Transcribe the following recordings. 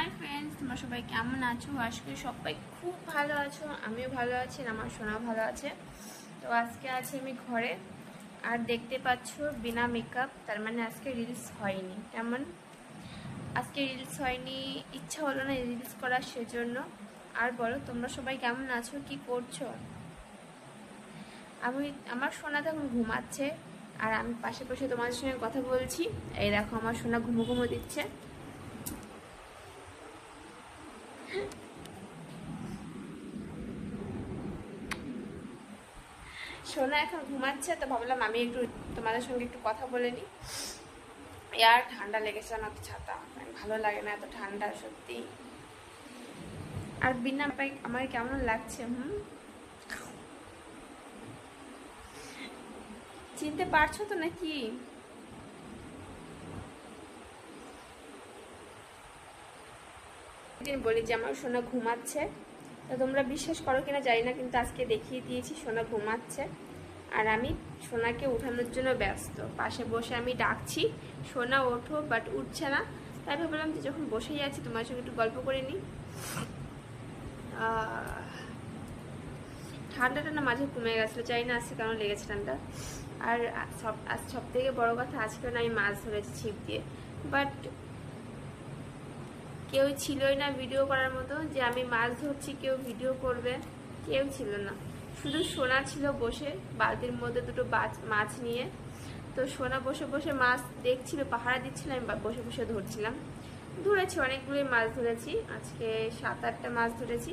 Hi friends, তোমরা সবাই কেমন আছো? আজকে সবাই খুব ভালো আছো, আমিও ভালো আছি, আমার সোনা ভালো আছে। তো আজকে আছি আমি ঘরে, আর দেখতে পাচ্ছ বিনা মেকআপ, তার মানে আজকে রিলস হয়নি। কেমন আজকে রিলস হয়নি, ইচ্ছা হলো না রিলস করার, সেজন্য। আর বলো, তোমরা সবাই কেমন আছো, কি করছো? আমার সোনা তখন ঘুমাচ্ছে, আর আমি পাশে বসে তোমাদের সঙ্গে কথা বলছি। এই দেখো, আমার সোনা ঘুমো ঘুমো দিচ্ছে। সোনা এখন ঘুমাচ্ছে, তো ভাবলাম আমি একটু তোমাদের সঙ্গে একটু কথা বলে নিই। আর ঠান্ডা লেগেছে না, তো ছাতা ভালো লাগে না, এত ঠান্ডা সত্যি। আর বিনা আমার কেমন লাগছে? চিনতে পারছো তো নাকি? একদিন বলি যে আমার সোনা ঘুমাচ্ছে, তো তোমরা বিশ্বাস করো কিনা জানি না, কিন্তু আজকে দেখিয়ে দিয়েছি সোনা ঘুমাচ্ছে। আর আমি সোনাকে উঠানোর জন্য ব্যস্ত, পাশে বসে আমি ডাকছি সোনা ওঠো, বাট উঠছে না। তাই ভাবলাম যে যখন বসেই আছি তোমার সঙ্গে একটু গল্প করে নিই। ঠান্ডাটা না মাঝে কমে গেছিলো, চাই না আজকে কেন লেগেছে ঠান্ডা। আর সব থেকে বড় কথা, আজকে না আমি মাছ ধরেছি ছিপ দিয়ে, বাট কেউ ছিলই না ভিডিও করার মতো, যে আমি মাছ ধরছি কেউ ভিডিও করবে, কেউ ছিল না। শুধু সোনা ছিল বসে বালতির মধ্যে দুটো মাছ নিয়ে। তো সোনা বসে বসে মাছ দেখছিল, পাহারা দিচ্ছিল, আমি বসে বসে ধরছিলাম। ধরেছি, অনেকগুলোই মাছ ধরেছি আজকে, 7-8টা মাছ ধরেছি।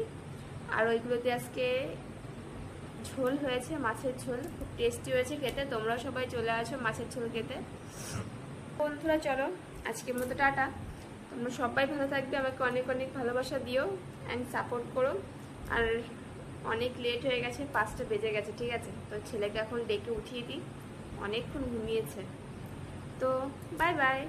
আর ওইগুলোতে আজকে ঝোল হয়েছে, মাছের ঝোল, খুব টেস্টি হয়েছে খেতে। তোমরাও সবাই চলে আসো মাছের ঝোল খেতে। বন্ধুরা চলো, আজকের মতো টাটা। তোমরা সবাই ভালো থাকবে, আমাকে অনেক অনেক ভালোবাসা দিও অ্যান্ড সাপোর্ট করো। আর অনেক লেট হয়ে গেছে, 5টা বেজে গেছে, ঠিক আছে? তো ছেলেকে এখন ডেকে উঠিয়ে দিই, অনেকক্ষণ ঘুমিয়েছে। তো বাই বাই।